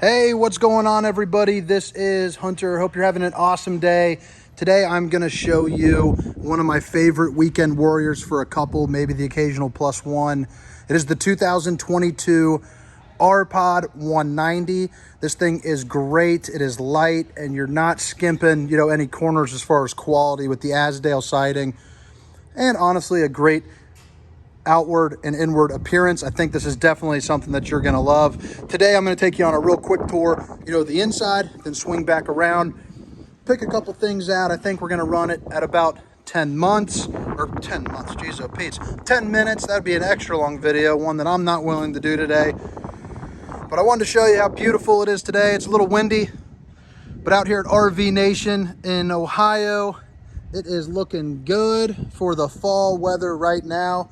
Hey, what's going on, everybody? This is Hunter. Hope you're having an awesome day. Today, I'm going to show you one of my favorite weekend warriors for a couple, maybe the occasional plus one. It is the 2022 R-Pod 190. This thing is great. It is light, and you're not skimping, any corners as far as quality with the Azdale siding. And honestly, a great outward and inward appearance. I think this is definitely something that you're going to love. Today, I'm going to take you on a real quick tour, the inside, then swing back around, pick a couple things out. I think we're going to run it at about 10 months, or 10 months, geez, oh Pete, 10 minutes. That'd be an extra long video, one that I'm not willing to do today. But I wanted to show you how beautiful it is today. It's a little windy, but out here at RV Nation in Ohio, it is looking good for the fall weather right now.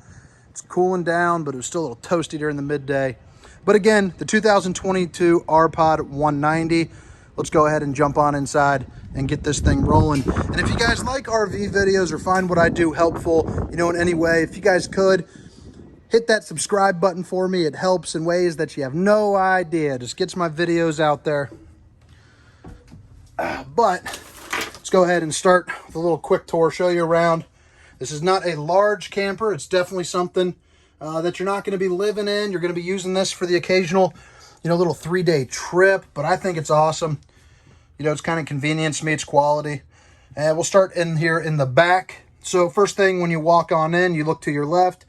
It's cooling down, but it was still a little toasty during the midday. But again, the 2022 R-Pod 190. Let's go ahead and jump on inside and get this thing rolling. And if you guys like RV videos or find what I do helpful, in any way, if you guys could, hit that subscribe button for me. It helps in ways that you have no idea. Just gets my videos out there. But let's go ahead and start with a little quick tour, show you around. This is not a large camper. It's definitely something that you're not going to be living in. You're going to be using this for the occasional, little 3-day trip. But I think it's awesome. It's kind of convenience meets quality. And we'll start in here in the back. So first thing, when you walk on in, you look to your left.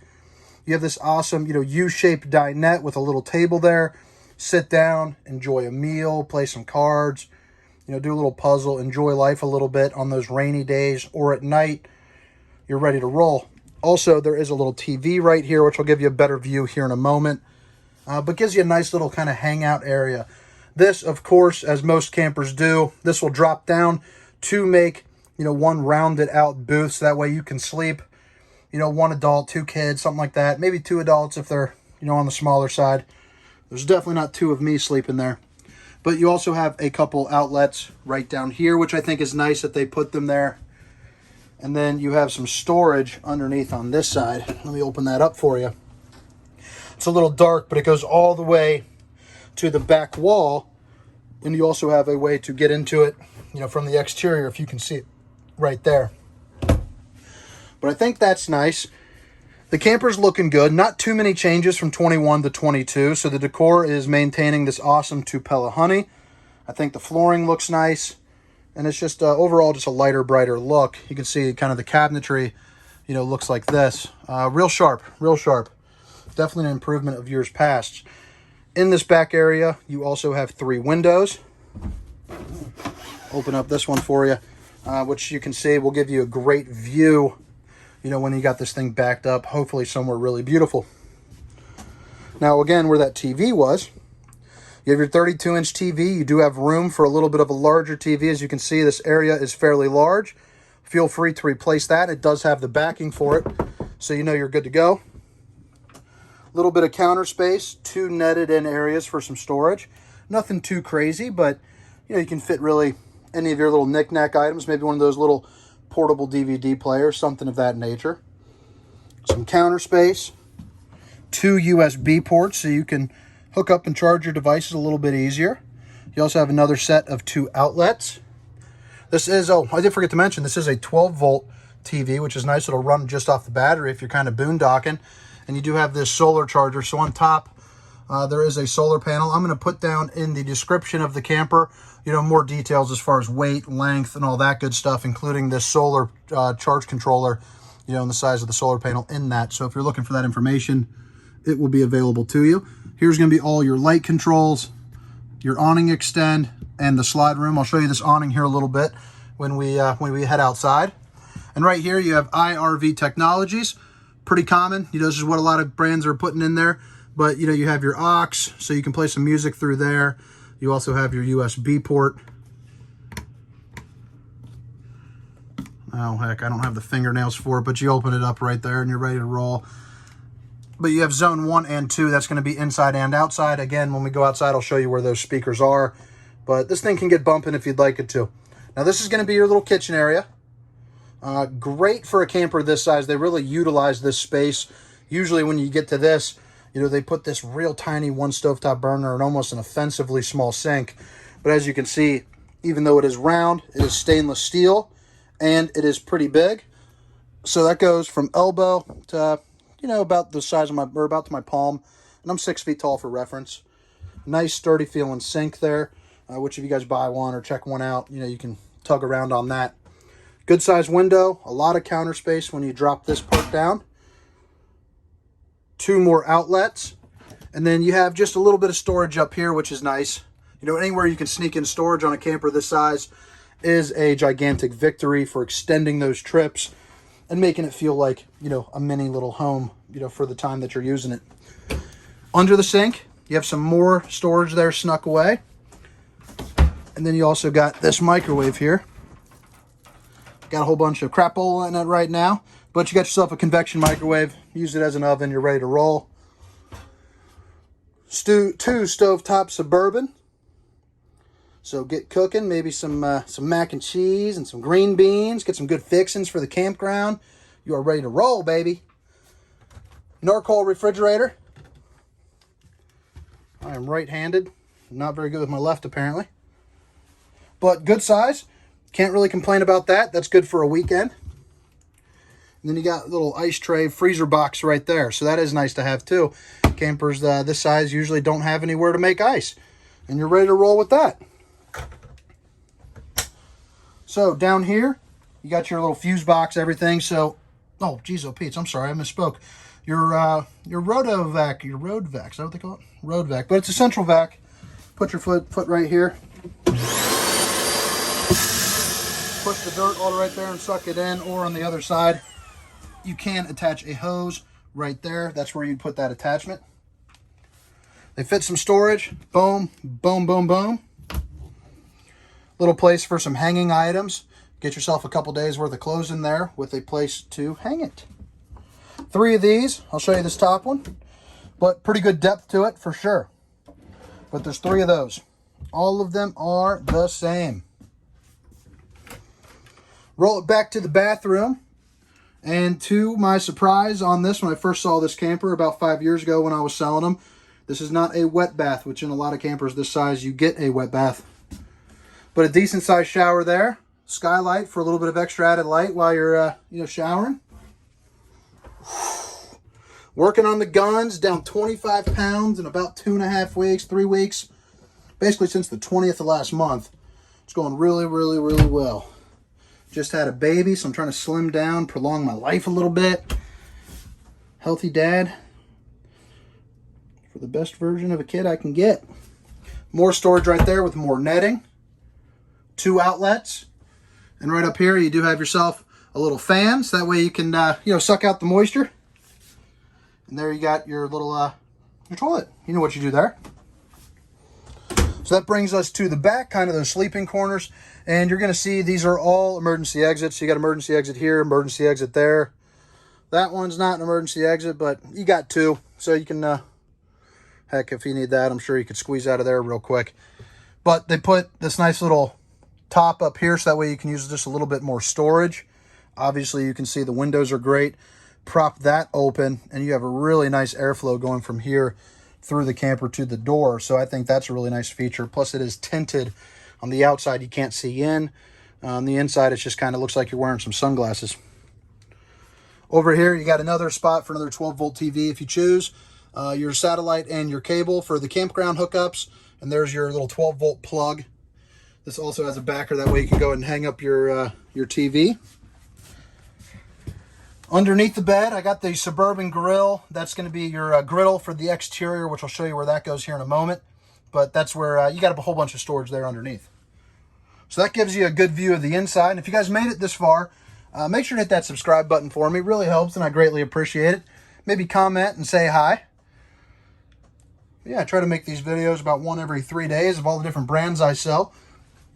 You have this awesome, U-shaped dinette with a little table there. Sit down, enjoy a meal, play some cards, do a little puzzle, enjoy life a little bit on those rainy days or at night. You're ready to roll. Also, there is a little TV right here, which will give you a better view here in a moment, but gives you a nice little kind of hangout area. This, of course, as most campers do, this will drop down to make, one rounded out booth, so that way you can sleep, one adult, 2 kids, something like that. Maybe 2 adults if they're, on the smaller side. There's definitely not 2 of me sleeping there. But you also have a couple outlets right down here, which I think is nice that they put them there. And then you have some storage underneath on this side. Let me open that up for you. It's a little dark, but it goes all the way to the back wall. And you also have a way to get into it, from the exterior, if you can see it right there. But I think that's nice. The camper's looking good. Not too many changes from 21 to 22. So the decor is maintaining this awesome Tupelo honey. I think the flooring looks nice. And it's just overall just a lighter, brighter look. You can see kind of the cabinetry, looks like this. Real sharp, real sharp. Definitely an improvement of years past. In this back area, you also have 3 windows. Open up this one for you, which you can see will give you a great view, when you got this thing backed up, hopefully somewhere really beautiful. Now, again, where that TV was, you have your 32-inch TV. You do have room for a little bit of a larger TV. As you can see, this area is fairly large. Feel free to replace that. It does have the backing for it, so you're good to go. A little bit of counter space, 2 netted in areas for some storage. Nothing too crazy, but you can fit really any of your little knick-knack items, maybe one of those little portable DVD players, something of that nature. Some counter space, 2 USB ports, so you can hook up and charge your devices a little bit easier. You also have another set of 2 outlets. This is, I did forget to mention, this is a 12-volt TV, which is nice. It'll run just off the battery if you're kind of boondocking. And you do have this solar charger. So on top, there is a solar panel. I'm going to put down in the description of the camper, more details as far as weight, length, and all that good stuff, including this solar charge controller, and the size of the solar panel in that. So if you're looking for that information, it will be available to you. Here's going to be all your light controls, your awning extend, and the slide room. I'll show you this awning here a little bit when we head outside. And right here you have IRV Technologies. Pretty common. This is what a lot of brands are putting in there. But you have your aux, so you can play some music through there. You also have your USB port. Oh heck, I don't have the fingernails for it, but you open it up right there and you're ready to roll. But you have zone 1 and 2. That's going to be inside and outside. Again, when we go outside, I'll show you where those speakers are. But this thing can get bumping if you'd like it to. Now, this is going to be your little kitchen area. Great for a camper this size. They really utilize this space. Usually when you get to this, You know, they put this real tiny one stovetop burner and almost an offensively small sink. But as you can see, even though it is round, it is stainless steel and it is pretty big. So that goes from elbow to, you know, about the size of or about to my palm. And I'm 6 feet tall for reference. Nice sturdy feeling sink there, which if you guys buy one or check one out, you know, you can tug around on that. Good size window, a lot of counter space when you drop this part down. 2 more outlets. And then you have just a little bit of storage up here, which is nice. You know, anywhere you can sneak in storage on a camper this size is a gigantic victory for extending those trips and making it feel like, you know, a mini little home, you know, for the time that you're using it. Under the sink, you have some more storage there snuck away. And then you also got this microwave here. Got a whole bunch of crapola in it right now, but you got yourself a convection microwave. Use it as an oven, you're ready to roll. 2 stovetop Suburban. So get cooking, maybe some mac and cheese and some green beans. Get some good fixings for the campground. You are ready to roll, baby. Narcoal refrigerator. I am right-handed. Not very good with my left, apparently. But good size. Can't really complain about that. That's good for a weekend. And then you got a little ice tray freezer box right there. So that is nice to have, too. Campers this size usually don't have anywhere to make ice. And you're ready to roll with that. So down here, you got your little fuse box, everything. So, oh, geez, oh, Pete, I'm sorry, I misspoke. Your Rotovac, your road vac, is that what they call it? Road vac, but it's a central vac. Put your foot right here. Push the dirt all right there and suck it in, or on the other side, you can attach a hose right there. That's where you'd put that attachment. They fit some storage. Boom, boom, boom, boom. Little place for some hanging items. Get yourself a couple days worth of clothes in there with a place to hang it. 3 of these. I'll show you this top one. But pretty good depth to it for sure. But there's 3 of those. All of them are the same. Roll it back to the bathroom. And to my surprise on this, when I first saw this camper about 5 years ago when I was selling them, this is not a wet bath, which in a lot of campers this size, you get a wet bath. But a decent sized shower there. Skylight for a little bit of extra added light while you're showering. Working on the guns, down 25 pounds in about 2.5 weeks, 3 weeks. Basically since the 20th of last month. It's going really, really, really well. Just had a baby, so I'm trying to slim down, prolong my life a little bit. Healthy dad. For the best version of a kid I can get. More storage right there with more netting. 2 outlets. And right up here, you do have yourself a little fan, so that way you can, suck out the moisture. And there you got your little, your toilet. You know what you do there. So that brings us to the back, kind of those sleeping corners. And you're going to see these are all emergency exits. So you got emergency exit here, emergency exit there. That one's not an emergency exit, but you got 2. So you can, heck, if you need that, I'm sure you could squeeze out of there real quick. But they put this nice little top up here, so that way you can use just a little bit more storage. Obviously, you can see the windows are great. Prop that open, and you have a really nice airflow going from here through the camper to the door. So I think that's a really nice feature. Plus, it is tinted. On the outside, you can't see in. On the inside, it just kind of looks like you're wearing some sunglasses. Over here, you got another spot for another 12-volt TV if you choose. Your satellite and your cable for the campground hookups. And there's your little 12-volt plug. This also has a backer. That way you can go and hang up your TV. Underneath the bed, I got the Suburban grill. That's going to be your griddle for the exterior, which I'll show you where that goes here in a moment. But that's where you got a whole bunch of storage there underneath. So that gives you a good view of the inside. And if you guys made it this far, make sure to hit that subscribe button for me. It really helps, and I greatly appreciate it. Maybe comment and say hi. Yeah, I try to make these videos about 1 every 3 days of all the different brands I sell.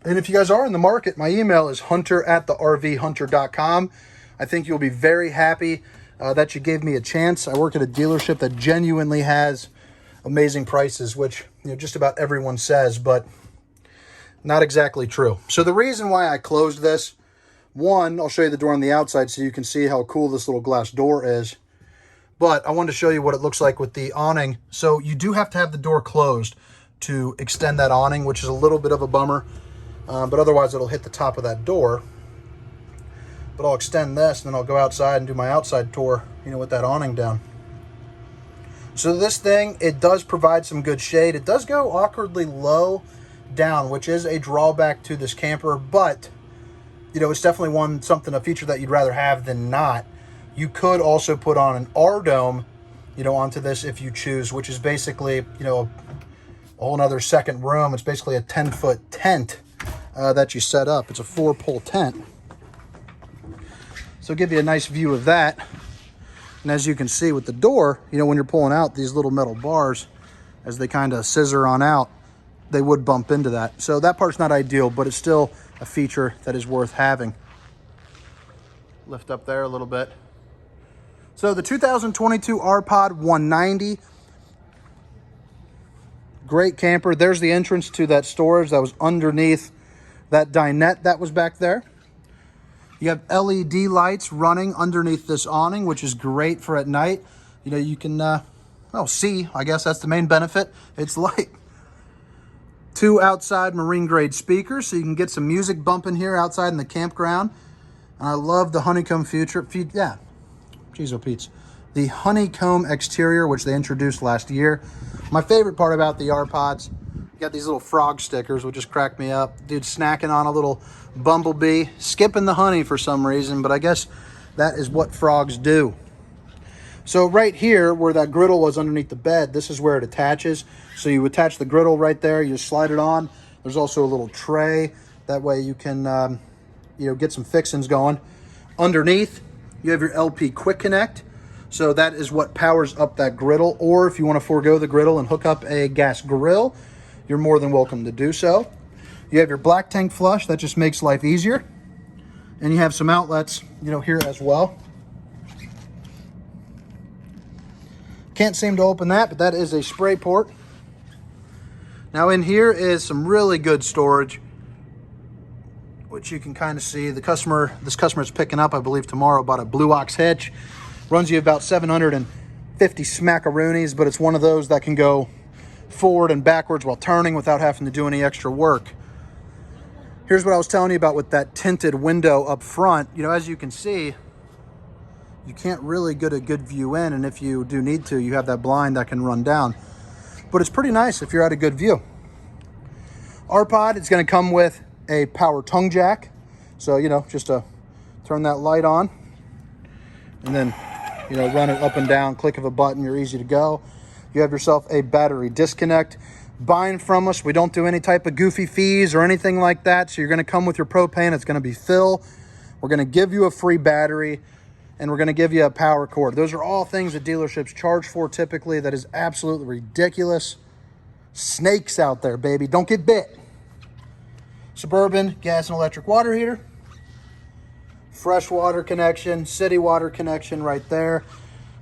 And if you guys are in the market, my email is hunter@thervhunter.com. I think you'll be very happy that you gave me a chance. I work at a dealership that genuinely has amazing prices, which just about everyone says, but not exactly true. So the reason why I closed this, one, I'll show you the door on the outside so you can see how cool this little glass door is. But I wanted to show you what it looks like with the awning. So you do have to have the door closed to extend that awning, which is a little bit of a bummer. But otherwise it'll hit the top of that door. But I'll extend this and then I'll go outside and do my outside tour, you know, with that awning down. So this thing, it does provide some good shade. It does go awkwardly low down, which is a drawback to this camper, but you know, it's definitely a feature that you'd rather have than not. You could also put on an R-dome, you know, onto this if you choose, which is basically, you know, a whole nother second room. It's basically a 10-foot tent that you set up. It's a 4-pole tent. So give you a nice view of that. And as you can see with the door, you know, when you're pulling out these little metal bars, as they kind of scissor on out, they would bump into that. So that part's not ideal, but it's still a feature that is worth having. Lift up there a little bit. So the 2022 R-Pod 190. Great camper. There's the entrance to that storage that was underneath that dinette that was back there. You have LED lights running underneath this awning, which is great for at night. You know, you can see, I guess that's the main benefit. It's light. 2 outside marine grade speakers, so you can get some music bumping here outside in the campground. And I love the honeycomb Jeez, oh Pete's. The honeycomb exterior, which they introduced last year. My favorite part about the R-Pods, you got these little frog stickers, which just crack me up. Dude snacking on a little bumblebee, skipping the honey for some reason, but I guess that is what frogs do. So right here, where that griddle was underneath the bed, this is where it attaches. So you attach the griddle right there, you just slide it on. There's also a little tray. That way you can, you know, get some fixings going. Underneath, you have your LP Quick Connect. So that is what powers up that griddle. Or if you want to forego the griddle and hook up a gas grill, you're more than welcome to do so. You have your black tank flush. That just makes life easier. And you have some outlets, you know, here as well. Can't seem to open that, but that is a spray port. Now in here is some really good storage, which you can kind of see. This customer is picking up, I believe, tomorrow, about a Blue Ox hitch. Runs you about 750 smackaroonies, but it's one of those that can go forward and backwards while turning without having to do any extra work. Here's what I was telling you about with that tinted window up front. You know, as you can see, you can't really get a good view in, and if you do need to, you have that blind that can run down. But it's pretty nice if you're at a good view. R-Pod is going to come with a power tongue jack. So, you know, just to turn that light on and then, you know, run it up and down, click of a button, you're easy to go. You have yourself a battery disconnect. Buying from us, we don't do any type of goofy fees or anything like that. So you're going to come with your propane. It's going to be fill. We're going to give you a free battery, and we're going to give you a power cord. Those are all things that dealerships charge for typically. That is absolutely ridiculous. Snakes out there, baby. Don't get bit. Suburban gas and electric water heater. Fresh water connection, city water connection right there.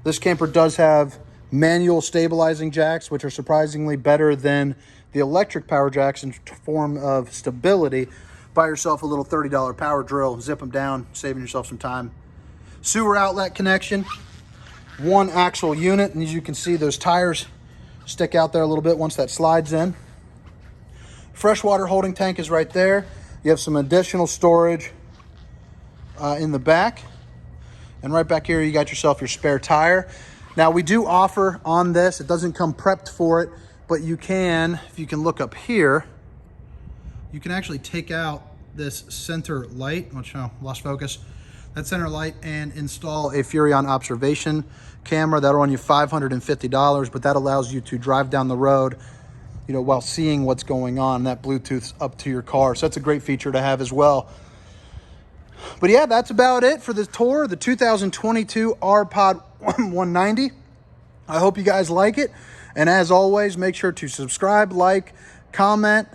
This camper does have manual stabilizing jacks, which are surprisingly better than the electric power jacks in form of stability. Buy yourself a little $30 power drill, zip them down, saving yourself some time. Sewer outlet connection, 1 axle unit, and as you can see, those tires stick out there a little bit once that slides in. Freshwater holding tank is right there. You have some additional storage in the back, and right back here you got yourself your spare tire. Now we do offer on this, it doesn't come prepped for it, but you can, if you can look up here, you can actually take out this center light, which lost focus, that center light, and install a Furrion observation camera. That'll run you $550, but that allows you to drive down the road, you know, while seeing what's going on. That Bluetooth's up to your car, so that's a great feature to have as well. But yeah, that's about it for the tour, the 2022 R-Pod 190. I hope you guys like it, and as always, make sure to subscribe, like, comment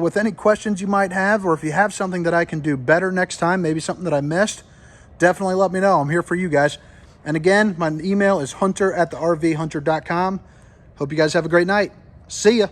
with any questions you might have, or if you have something that I can do better next time, maybe something that I missed, definitely let me know. I'm here for you guys. And again, my email is hunter@thervhunter.com. Hope you guys have a great night. See ya.